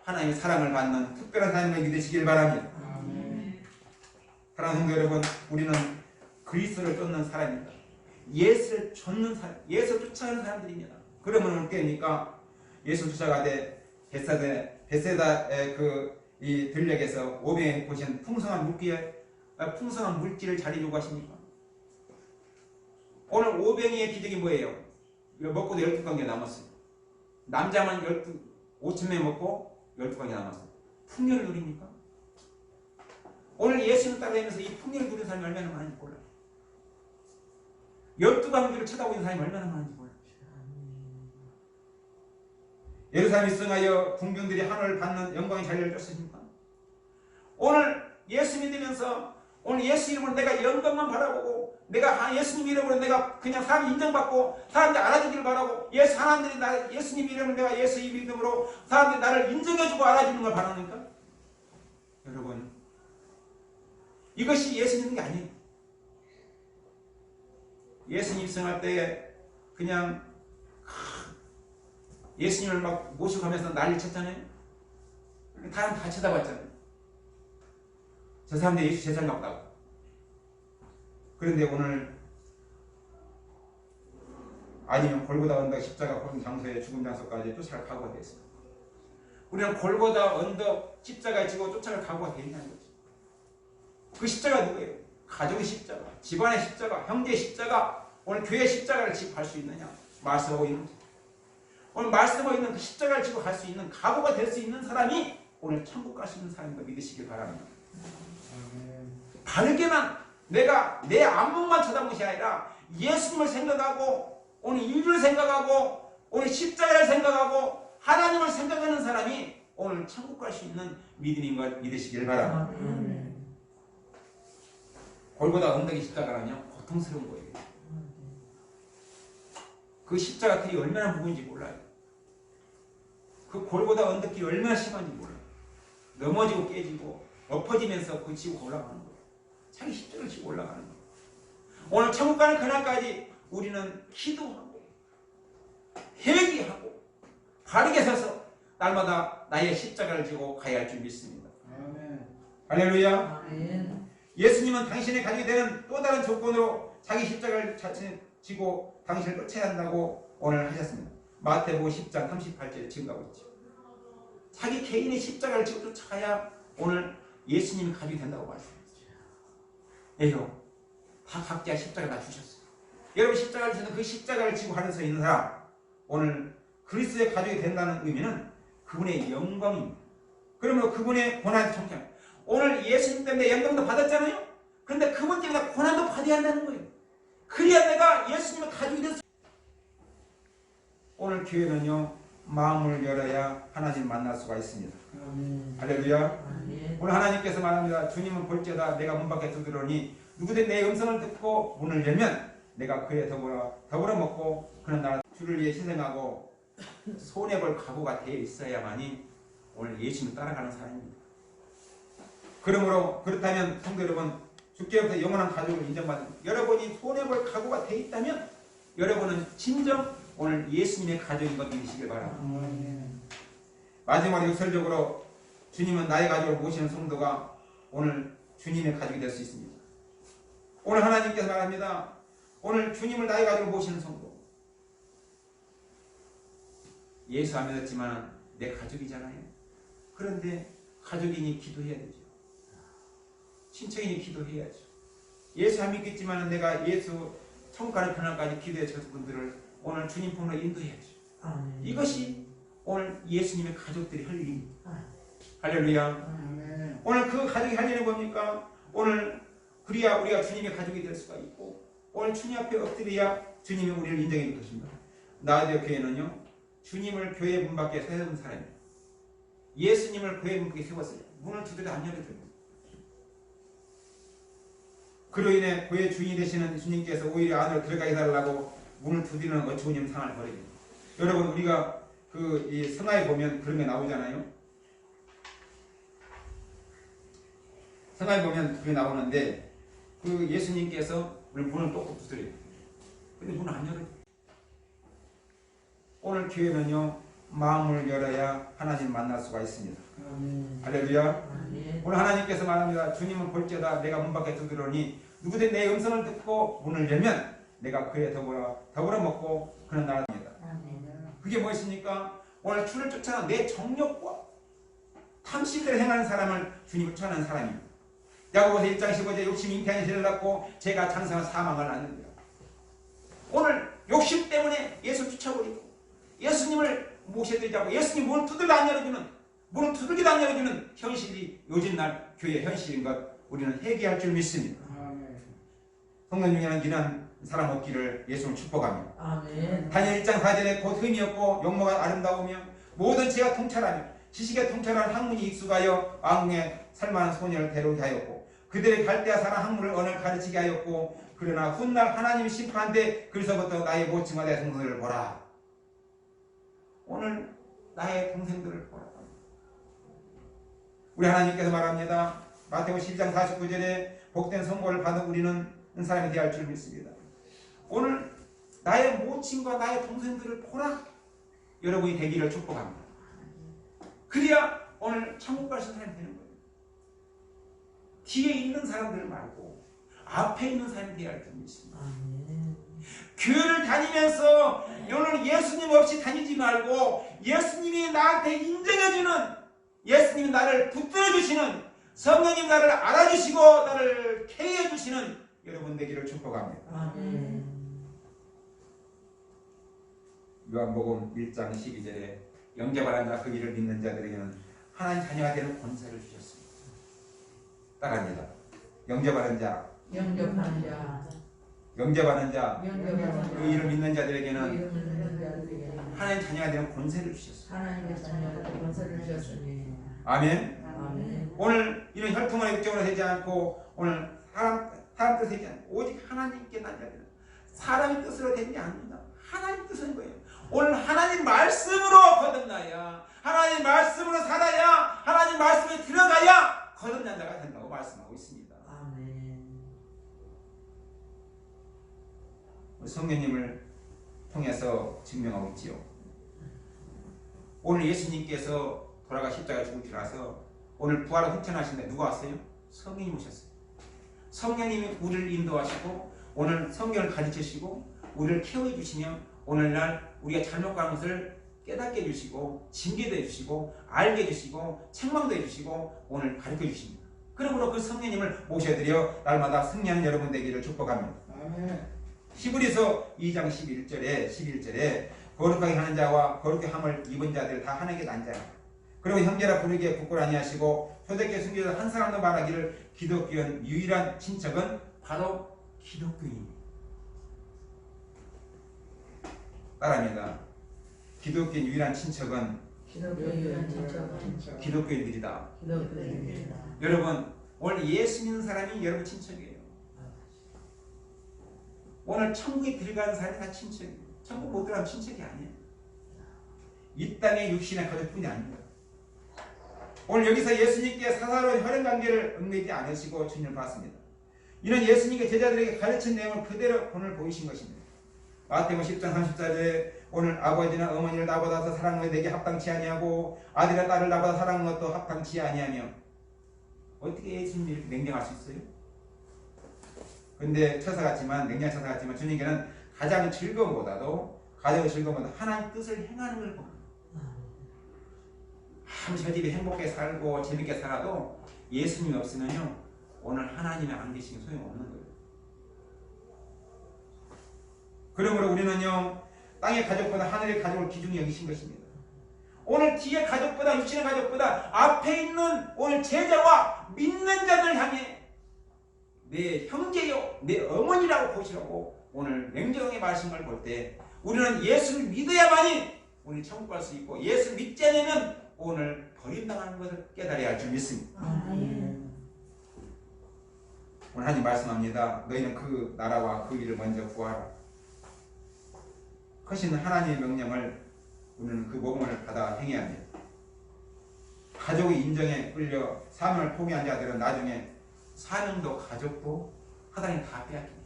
Speaker 1: 하나님의 사랑을 받는 특별한 하나님을 믿으시길 바랍니다. 사랑하는 성도 여러분, 우리는 그리스도를 쫓는 사람입니다. 예수를 쫓는 사람, 예수를 쫓아가는 사람들입니다. 그러면 어떻게 됩니까? 예수를 쫓아가되 베세다의 이 들녘에서 오병이 보신 풍성한 물질을 자리 주고 하십니까? 오늘 오병이의 기적이 뭐예요? 이거 먹고도 12관계 남았어요. 남자만 5,000명 먹고 12관계 남았어요. 풍요를 누립니까? 오늘 예수를 따라다니면서 이 풍요를 누리는 사람이 얼마나 많은지 몰라요. 12관계를 쳐다보고 있는 사람이 얼마나 많은지 몰라요. 예루살렘이 승하여 궁중들이 하늘을 받는 영광의 자리를 쫓으십니까? 오늘 예수 믿으면서 오늘 예수 이름으로 내가 영광만 바라보고 내가 예수님 이름으로 내가 그냥 사람이 인정받고 사람들이 알아주기를 바라고 사람들이 예수님 이름으로 내가 예수 이름으로 사람들이 나를 인정해주고 알아주는 걸 바라니까? 여러분 이것이 예수 믿는 게 아니에요. 예수님 입성할 때 그냥 예수님을 막 모시고 가면서 난리 쳤잖아요. 다른 다 쳐다봤잖아요. 저 사람들 예수 재산 같다고. 그런데 오늘 아니면 골고다 언덕 십자가 홀 장소에 죽음 장소까지 쫓아갈 각오가 되어 있습니다. 우리는 골고다 언덕 십자가에 지고 쫓아갈 각오가 되어 있다는 거죠. 그 십자가 누구예요? 가족의 십자가, 집안의 십자가, 형제의 십자가, 오늘 교회의 십자가를 지급할 수 있느냐 말씀하고 있는 거죠. 오늘 말씀하고 있는 그 십자가를 지고 갈 수 있는 각오가 될 수 있는 사람이 오늘 천국 갈 수 있는 사람인 거 믿으시길 바랍니다. 바르게만 내가 내 안목만 쳐다보는 것이 아니라 예수님을 생각하고 오늘 인류를 생각하고 오늘 십자가를 생각하고 하나님을 생각하는 사람이 오늘 천국 갈 수 있는 믿음인 걸 믿으시길 바랍니다. 골고다 언덕의 십자가라뇨 고통스러운 거예요. 그 십자가 길이 얼마나 무거운지 몰라요. 그 골고다 언덕길이 얼마나 심한지 몰라요. 넘어지고 깨지고 엎어지면서 그 지고 올라가는 거예요. 자기 십자가를 지고 올라가는 거예요. 오늘 천국 가는 그날까지 우리는 기도하고 회개하고 바르게 서서 날마다 나의 십자가를 지고 가야 할 줄 믿습니다.
Speaker 3: 아멘.
Speaker 1: 할렐루야.
Speaker 2: 아멘.
Speaker 1: 예수님은 당신의 가족이 되는 또 다른 조건으로 자기 십자가를 지고 당신을 쫓아야 한다고 오늘 하셨습니다. 마태복음 10장 38절에 증가하고 있죠. 자기 개인의 십자가를 지고 쫓아가야 오늘 예수님이 가족이 된다고 말씀했어요. 예요. 다 각자 십자가를 다 주셨어요. 여러분 십자가를 주는 그 십자가를 지고 하면서 있는 사람 오늘 그리스도의 가족이 된다는 의미는 그분의 영광입니다. 그러므로 그분의 고난의 정령 오늘 예수님 때문에 영광도 받았잖아요. 그런데 그분 때문에 고난도 받아야 한다는 거예요. 그래야 내가 예수님의 가족이 됐어요. 오늘 교회는요 마음을 열어야 하나님 만날 수가 있습니다. 할렐루야.
Speaker 2: 아멘.
Speaker 1: 오늘 하나님께서 말합니다. 주님은 볼지어다 내가 문 밖에 두드러니 누구든 내 음성을 듣고 문을 열면 내가 그에 더불어 먹고 그는 나라 주를 위해 희생하고 손해볼 각오가 되어 있어야만이 오늘 예수님을 따라가는 사람입니다. 그러므로 그렇다면 성도 여러분 주께로부터 영원한 가족을 인정받는 여러분이 손해볼 각오가 되어 있다면 여러분은 진정 오늘 예수님의 가족인 것 믿으시길 바랍니다. 마지막으로 역설적으로 주님은 나의 가족을 모시는 성도가 오늘 주님의 가족이 될 수 있습니다. 오늘 하나님께서 말합니다. 오늘 주님을 나의 가족을 모시는 성도 예수 안 믿었지만 내 가족이잖아요. 그런데 가족이니 기도해야 되죠. 친척이니 기도해야죠. 예수 안 믿겠지만 내가 예수 천국 가는 그날까지 기도해 저 분들을 오늘 주님 품으로 인도해야죠.
Speaker 2: 아멘.
Speaker 1: 이것이 오늘 예수님의 가족들이 할 일입니다. 할렐루야.
Speaker 3: 아멘.
Speaker 1: 오늘 그 가족이 할 일은 뭡니까? 오늘 그래야 우리가 주님의 가족이 될 수가 있고 오늘 주님 앞에 엎드려야 주님이 우리를 인정해 줄 것입니다. 나아들 교회는요 주님을 교회 문 밖에 세운 사람이에요. 예수님을 교회 문 밖에 세웠어요. 문을 두드려 안 열어줘요. 그로 인해 교회 주인이 되시는 주님께서 오히려 안으로 들어가게 해달라고 문을 두드리는 어처구니 없는 상황을 벌여요. 여러분 우리가 이 성화에 보면 그런 게 나오잖아요. 성화에 보면 그게 나오는데 그 예수님께서 문을 똑똑 두드려요. 근데 문을 안 열어요. 오늘 교회는요 마음을 열어야 하나님 만날 수가 있습니다. 할렐루야.
Speaker 2: 아멘.
Speaker 1: 오늘 하나님께서 말합니다. 주님은 볼지어다 내가 문 밖에 두드러니 누구든 내 음성을 듣고 문을 열면 내가 그에 더불어 먹고 그는 나라입니다. 그게 무엇입니까? 오늘 주를 쫓아가는 내 정욕과 탐심대로 행하는 사람을 주님을 쫓아가는 사람입니다. 야고보서 1장 15절 욕심 잉태한 죄를 낳고 제가 장성한 사망을 낳는다. 오늘 욕심 때문에 예수를 쫓아버리고 예수님을 모셔드리지 않고 예수님 문을 두들겨 안 열어주는 문을 두들기도 안 열어주는 현실이 요즘날 교회 현실인 것 우리는 회개할 줄 믿습니다. 성도 중에는 이런 사람 없기를 예수를 축복합니다.
Speaker 2: 아멘.
Speaker 1: 다니엘 1장 4절에 곧 흠이 없고 용모가 아름다우며 모든 지혜가 통찰하며 지식에 통찰한 학문이 익숙하여 왕궁에 살만한 소녀를 데려오게 하였고 그들의 갈대아 사람 학문을 언어를 가르치게 하였고 그러나 훗날 하나님이 심판한데 그래서부터 나의 모친과 내 동생들을 보라. 오늘 나의 동생들을 보라. 우리 하나님께서 말합니다. 마태복음 10장 49절에 복된 선고를 받은 우리는 사람이 되어야 할 줄 믿습니다. 오늘 나의 모친과 나의 동생들을 보라. 여러분이 되기를 축복합니다. 그래야 오늘 천국 갈 수 있는 사람이 되는 거예요. 뒤에 있는 사람들 말고 앞에 있는 사람이 되어야 할 줄 믿습니다.
Speaker 2: 아멘.
Speaker 1: 교회를 다니면서 오늘 예수님 없이 다니지 말고 예수님이 나한테 인정해주는 예수님이 나를 붙들어주시는 성령님 나를 알아주시고 나를 케어해주시는 여러분 되기를 축복합니다.
Speaker 2: 아멘.
Speaker 1: 요한복음 1장 12절에 영접하는 자 그 이를 믿는 자들에게는 하나님 자녀가 되는 권세를 주셨습니다. 따라합니다. 영접하는 자,
Speaker 2: 영접하는 자,
Speaker 1: 영접하는 자,
Speaker 2: 영접하는 자,
Speaker 1: 그 이를 믿는 자들에게는
Speaker 2: 이름을 믿는 자들에게
Speaker 1: 하나님 자녀가 되는 권세를 주셨습니다.
Speaker 2: 하나님의 자녀가 권세를 주셨으니
Speaker 1: 아멘.
Speaker 2: 아멘.
Speaker 1: 오늘 이런 혈통의 육정으로 되지 않고 오늘 사람 뜻으로 되지 않고 오직 하나님께 난 자들은 사람의 뜻으로 되지 않는다. 하나님 뜻은 거예요. 오늘 하나님 말씀으로 거듭나야, 하나님 말씀으로 살아야, 하나님 말씀에 들어가야 거듭난 자가 된다고 말씀하고 있습니다.
Speaker 2: 아멘.
Speaker 1: 우리 성령님을 통해서 증명하고 있지요. 오늘 예수님께서 돌아가 십자가에 죽을 줄 알아서 오늘 부활을 흑천하신데 누가 왔어요? 성령님 오셨어요. 성령님이 우리를 인도하시고 오늘 성경을 가르치시고 우리를 케어해 주시며 오늘날 우리가 잘못 가는 것을 깨닫게 해주시고 징계도 해주시고 알게 해주시고 책망도 해주시고 오늘 가르쳐 주십니다. 그러므로 그 성령님을 모셔드려 날마다 승리하는 여러분 되기를 축복합니다.
Speaker 3: 아멘.
Speaker 1: 히브리서 2장 11절에 거룩하게 하는 자와 거룩게 함을 입은 자들 다 하나님께 난 자라. 그리고 형제라 부르기에 부끄러워 아니하시고 초대교회 순교자 한 사람도 말하기를 기독교인 유일한 친척은 바로 기독교인입니다. 따라합니다. 기독교인 유일한 친척은
Speaker 2: 기독교인 친척은
Speaker 1: 기독교인들이다.
Speaker 2: 기독교인입니다.
Speaker 1: 여러분 오늘 예수 믿는 사람이 여러분 친척이에요. 오늘 천국에 들어가는 사람이 다 친척이에요. 천국 못 들어가면 친척이 아니에요. 이 땅의 육신의 가족뿐이 아닙니다. 오늘 여기서 예수님께 사사로운 혈연관계를 얽매이지 않으시고 주님을 봤습니다. 이는 예수님께 제자들에게 가르친 내용을 그대로 오늘 보이신 것입니다. 마태복음 10장 34절에 오늘 아버지나 어머니를 나보다 더 사랑하는 것이 내게 합당치 아니하고 아들이나 딸을 나보다 사랑하는 것도 합당치 아니하며 어떻게 예수님이 이렇게 냉정할 수 있어요? 근데 처사 같지만 냉정한 처사 같지만 주님께는 가장 즐거움보다도 가정의 즐거움보다 하나님 뜻을 행하는 걸 봅니다. 아무리 저 집이 행복하게 살고 재밌게 살아도 예수님이 없으면요 오늘 하나님이 안 계시면 소용없는 거예요. 그러므로 우리는요 땅의 가족보다 하늘의 가족을 기준히 여기신 것입니다. 오늘 뒤의 가족보다 육신의 가족보다 앞에 있는 오늘 제자와 믿는 자들 향해 내 형제요 내 어머니라고 보시라고 오늘 냉정하게 말씀을 볼 때 우리는 예수를 믿어야만이 우리 천국 갈 수 있고 예수를 믿지 않으면 오늘 버림당하는 것을 깨달아야 할 줄 믿습니다.
Speaker 2: 아멘.
Speaker 1: 오늘 하나님 말씀합니다. 너희는 그 나라와 그 일을 먼저 구하라. 크신 하나님의 명령을 우리는 그 복음을 받아 행해야 합니다. 가족의 인정에 끌려 사명을 포기한 자들은 나중에 사명도 가족도 하나님 다 빼앗깁니다.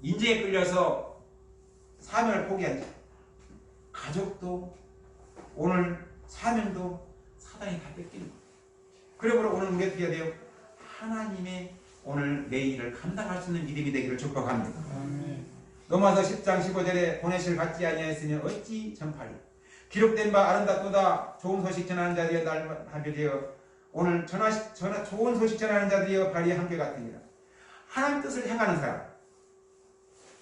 Speaker 1: 인정에 끌려서 사명을 포기한 자 가족도 오늘 사명도 사단이 다 뺏깁니다. 그러므로 오늘 우리가 어떻게 해야 돼요? 하나님의 오늘 내 일을 감당할 수 있는 믿음이 되기를 축복합니다. 로마서 10장 15절에 보내실 받지 아니하였으면 어찌 전파리 기록된 바 아름답도다 좋은 소식 전하는 자들이여 날하되어 오늘 좋은 소식 전하는 자들이여 발이 한결같으니라. 하나님 뜻을 행하는 사람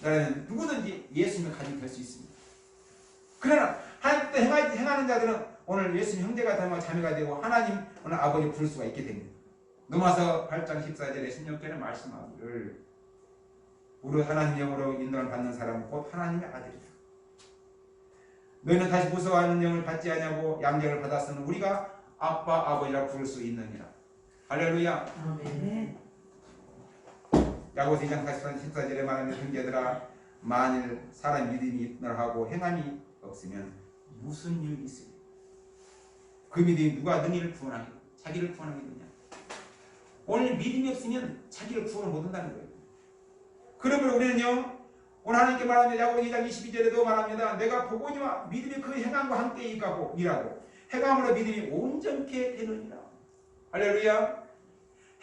Speaker 1: 나라는 누구든지 예수님을 가지고 될 수 있습니다. 그러나 하나님 뜻을 행하는 자들은 오늘 예수님 형제가 되고 자매가 되고 하나님 오늘 아버지 부를 수가 있게 됩니다. 로마서 8장 14절에 16절에 말씀하기를 우리 하나님 영으로 인도를 받는 사람은 곧 하나님의 아들이다. 너희는 다시 무서워하는 영을 받지 아니하고 양령을 받았으면 우리가 아빠 아버지라 부를 수 있느니라. 할렐루야.
Speaker 2: 아멘.
Speaker 1: 야고보서 2장 14절에 말하는 형제들아 만일 사람 믿음이 너하고 행함이 없으면 무슨 일이 있으리까? 그 믿음이 누가 너희를 구원하겠느냐? 자기를 구원하겠느냐? 오늘 믿음이 없으면 자기를 구원을 못한다는 거예요. 그러므로 우리는요 오늘 하나님께 말합니다. 야고보서 2장 22절에도 말합니다. 내가 보고니와 믿음이 그 행함과 함께 일하고 행함으로 믿음이 온전케 되느니라. 할렐루야.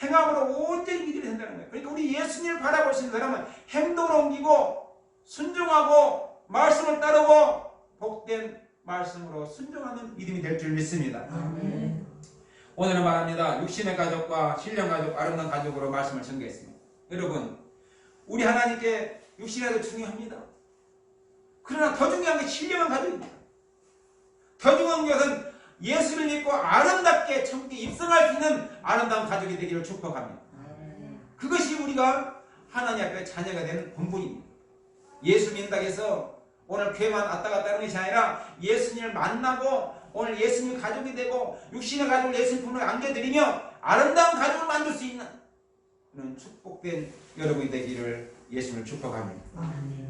Speaker 1: 행함으로 온전히 믿음이 된다는 거예요. 그러니까 우리 예수님을 바라보시는 사람은 행동으로 옮기고 순종하고 말씀을 따르고 복된 말씀으로 순종하는 믿음이 될 줄 믿습니다.
Speaker 2: 아멘.
Speaker 1: 오늘은 말합니다. 육신의 가족과 신령 가족, 아름다운 가족으로 말씀을 전개했습니다. 여러분, 우리 하나님께 육신에도 중요합니다. 그러나 더 중요한 게 신령한 가족입니다. 더 중요한 것은 예수를 믿고 아름답게 천국에 입성할 수 있는 아름다운 가족이 되기를 축복합니다. 그것이 우리가 하나님 앞에 자녀가 되는 본분입니다. 예수 믿는다고 해서 오늘 교회만 왔다 갔다 하는 것이 아니라 예수님을 만나고 오늘 예수님 가족이 되고 육신의 가족을 예수님 품으로 안겨드리며 아름다운 가족을 만들 수 있는 그런 축복된 여러분이 되기를 예수님을 축복합니다.
Speaker 2: 아멘.